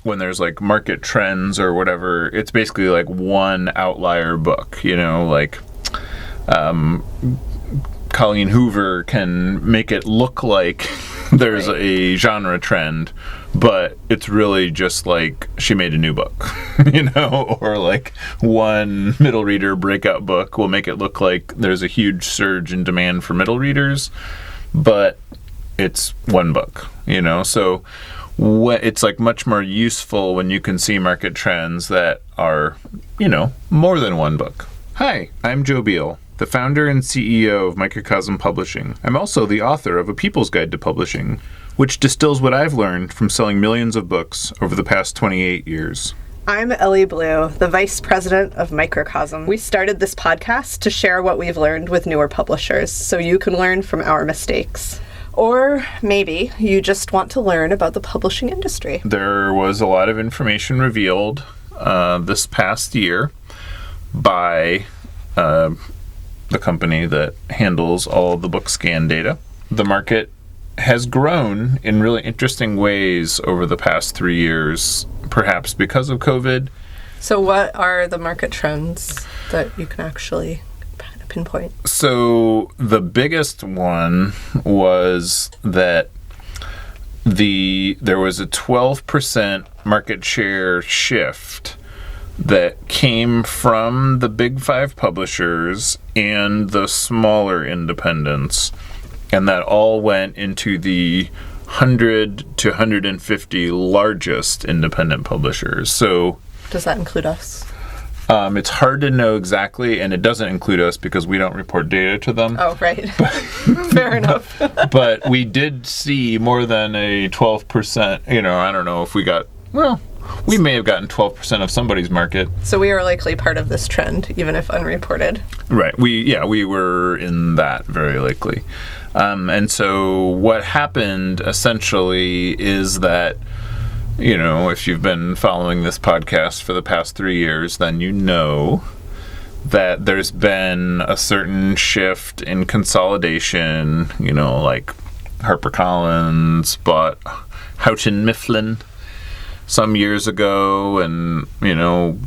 when there's like market trends or whatever, it's basically like one outlier book, like Colleen Hoover can make it look like there's a genre trend, but it's really just like she made a new book, or like one middle reader breakout book will make it look like there's a huge surge in demand for middle readers, but it's one book, so it's like much more useful when you can see market trends that are, more than one book. Hi, I'm Joe Beal, the founder and CEO of Microcosm Publishing. I'm also the author of A People's Guide to Publishing, which distills what I've learned from selling millions of books over the past 28 years. I'm Ellie Blue, the Vice President of Microcosm. We started this podcast to share what we've learned with newer publishers, so you can learn from our mistakes. Or maybe you just want to learn about the publishing industry. There was a lot of information revealed this past year by the company that handles all the book scan data. The market has grown in really interesting ways over the past 3 years, perhaps because of COVID. So what are the market trends that you can actually pinpoint? So the biggest one was that there was a 12% market share shift that came from the big five publishers and the smaller independents, and that all went into the 100 to 150 largest independent publishers. So does that include us? It's hard to know exactly, and it doesn't include us because we don't report data to them. Oh, right. Fair enough. But we did see more than a 12%, I don't know if we may have gotten 12% of somebody's market. So we are likely part of this trend, even if unreported. Right. We were in that, very likely. And so what happened essentially is that, if you've been following this podcast for the past 3 years, then you know that there's been a certain shift in consolidation, like HarperCollins bought Houghton Mifflin some years ago, and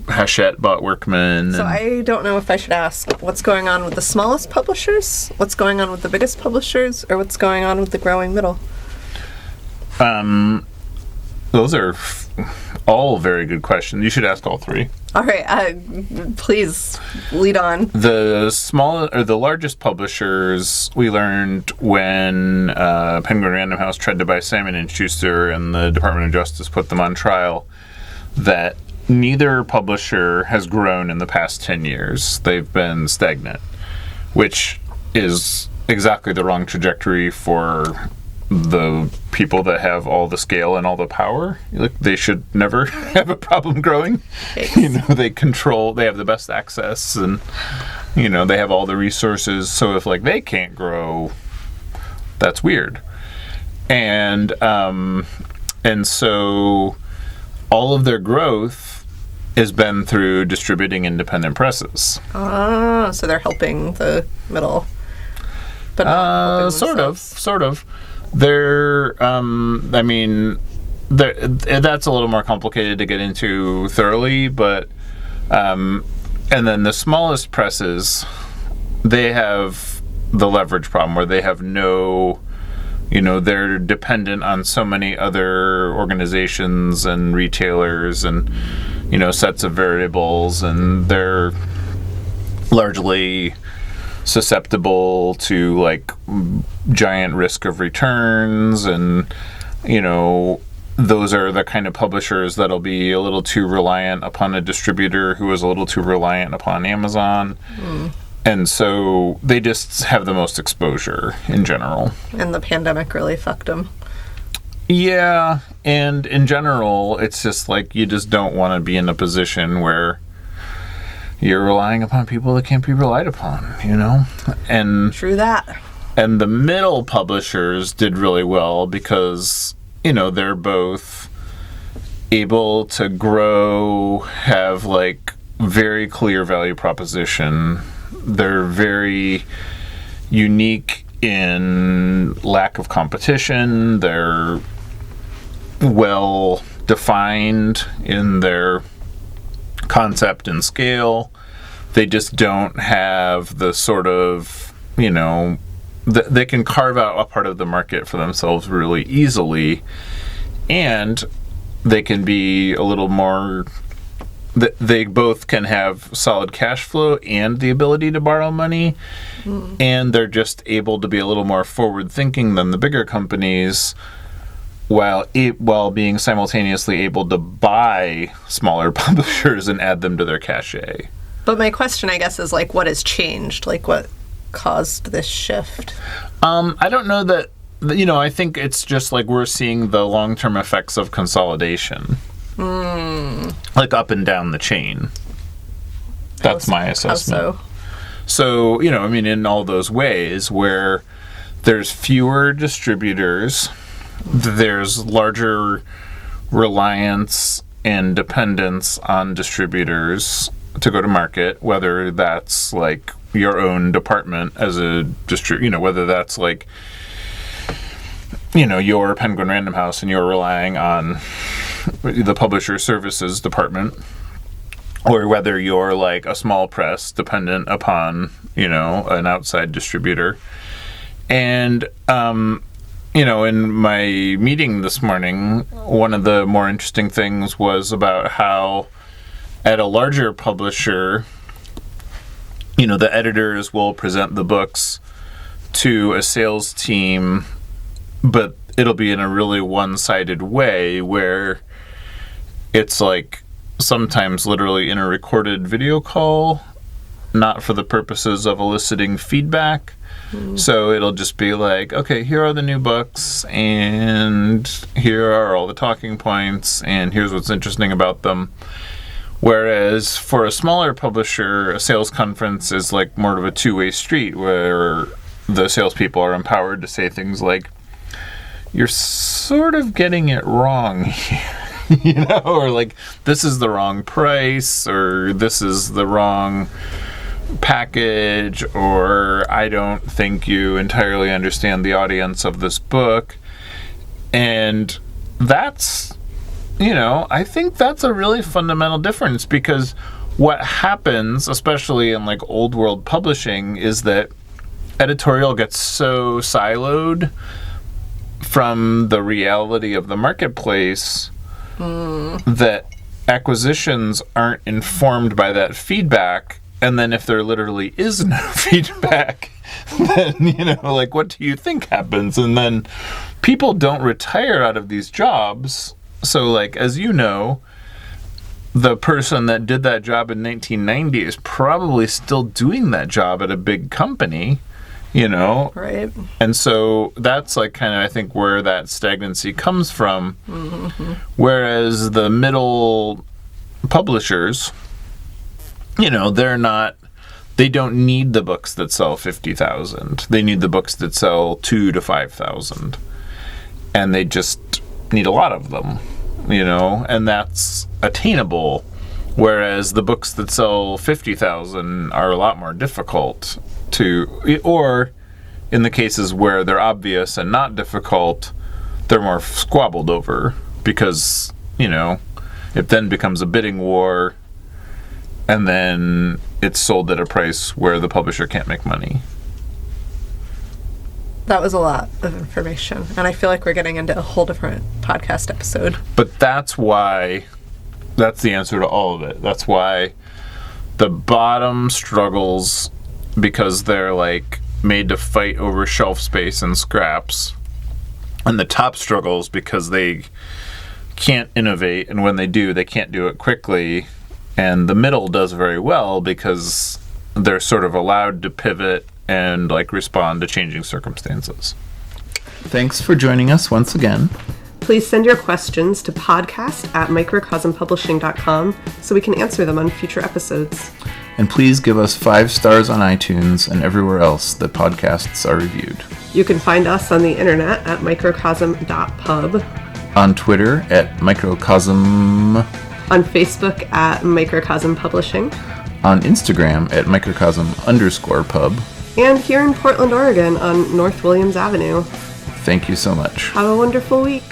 Hachette bought Workman. So I don't know if I should ask what's going on with the smallest publishers, what's going on with the biggest publishers, or what's going on with the growing middle. Those are all very good questions. You should ask all three. All right, please lead on. The largest publishers, we learned when Penguin Random House tried to buy Simon & Schuster and the Department of Justice put them on trial, that neither publisher has grown in the past 10 years. They've been stagnant, which is exactly the wrong trajectory for the people that have all the scale and all the power. They should never have a problem growing. They have the best access, and they have all the resources. So if they can't grow, that's weird. And so all of their growth has been through distributing independent presses. Ah, so they're helping the middle, but not helping sort of. That's a little more complicated to get into thoroughly, but and then the smallest presses, they have the leverage problem where they have no, they're dependent on so many other organizations and retailers and sets of variables, and they're largely susceptible to giant risk of returns, and those are the kind of publishers that'll be a little too reliant upon a distributor who is a little too reliant upon Amazon. And so they just have the most exposure in general. And the pandemic really fucked them. Yeah, and in general, it's just you just don't want to be in a position where you're relying upon people that can't be relied upon, And true that. And the middle publishers did really well because, they're both able to grow, have very clear value proposition. They're very unique in lack of competition. They're well defined in their concept and scale. They just don't have the sort of, they can carve out a part of the market for themselves really easily, and they can be a little more, they both can have solid cash flow and the ability to borrow money, and they're just able to be a little more forward thinking than the bigger companies, while being simultaneously able to buy smaller publishers and add them to their cachet. But my question, I guess, is like, what has changed? Like, what caused this shift? I don't know that, I think it's just like we're seeing the long-term effects of consolidation. Like up and down the chain. That's my assessment. How so? So, in all those ways where there's fewer distributors, there's larger reliance and dependence on distributors to go to market, whether that's like your own department as a whether that's like, your Penguin Random House and you're relying on the publisher services department, or whether you're like a small press dependent upon, an outside distributor. And, in my meeting this morning, one of the more interesting things was about how at a larger publisher, the editors will present the books to a sales team, but it'll be in a really one-sided way where it's like sometimes literally in a recorded video call, not for the purposes of eliciting feedback. So it'll just be like, okay, here are the new books, and here are all the talking points, and here's what's interesting about them. Whereas for a smaller publisher, a sales conference is like more of a two-way street where the salespeople are empowered to say things like, you're sort of getting it wrong here, or like, this is the wrong price, or this is the wrong package, or I don't think you entirely understand the audience of this book. And that's, I think that's a really fundamental difference, because what happens, especially in like old world publishing, is that editorial gets so siloed from the reality of the marketplace that acquisitions aren't informed by that feedback. And then if there literally is no feedback, then, like, what do you think happens? And then people don't retire out of these jobs. So, like, as you know, the person that did that job in 1990 is probably still doing that job at a big company, Right. And so that's, like, kind of, I think, where that stagnancy comes from. Whereas the middle publishers, they don't need the books that sell 50,000. They need the books that sell 2,000 to 5,000. And they just need a lot of them, and that's attainable. Whereas the books that sell 50,000 are a lot more difficult to, or in the cases where they're obvious and not difficult, they're more squabbled over, because, it then becomes a bidding war, and then it's sold at a price where the publisher can't make money. That was a lot of information, and I feel like we're getting into a whole different podcast episode. But that's the answer to all of it. That's why the bottom struggles, because they're like made to fight over shelf space and scraps, and the top struggles because they can't innovate, and when they do, they can't do it quickly. And the middle does very well because they're sort of allowed to pivot and like respond to changing circumstances. Thanks for joining us once again. Please send your questions to podcast@microcosmpublishing.com so we can answer them on future episodes. And please give us 5 stars on iTunes and everywhere else that podcasts are reviewed. You can find us on the internet at microcosm.pub, on Twitter at Microcosm, on Facebook at Microcosm Publishing, on Instagram at Microcosm_pub, and here in Portland, Oregon on North Williams Avenue. Thank you so much. Have a wonderful week.